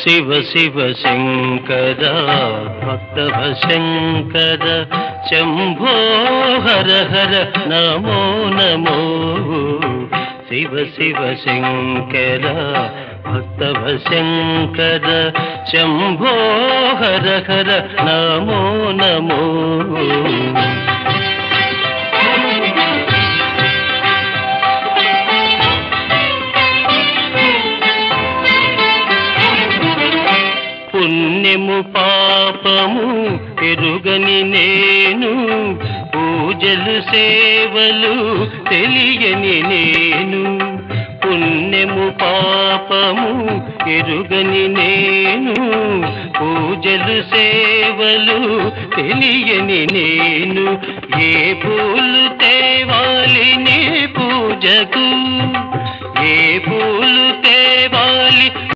శివ శివ శంకర భక్తవ శంకర శంభో హర హర నమో నమో శివ శివ శంకర భక్తవ శంకర శంభో హర హర నమో నమో పుణ్యము పాపము ఎరుగని నేను పూజలు సేవలు తెలియని నేను పుణ్యము పాపము ఎరుగని నేను పూజలు సేవలు తెలియని నేను ఏ పూలు తేవాలి నీ పూజకు ఏ పూలు తేవాలి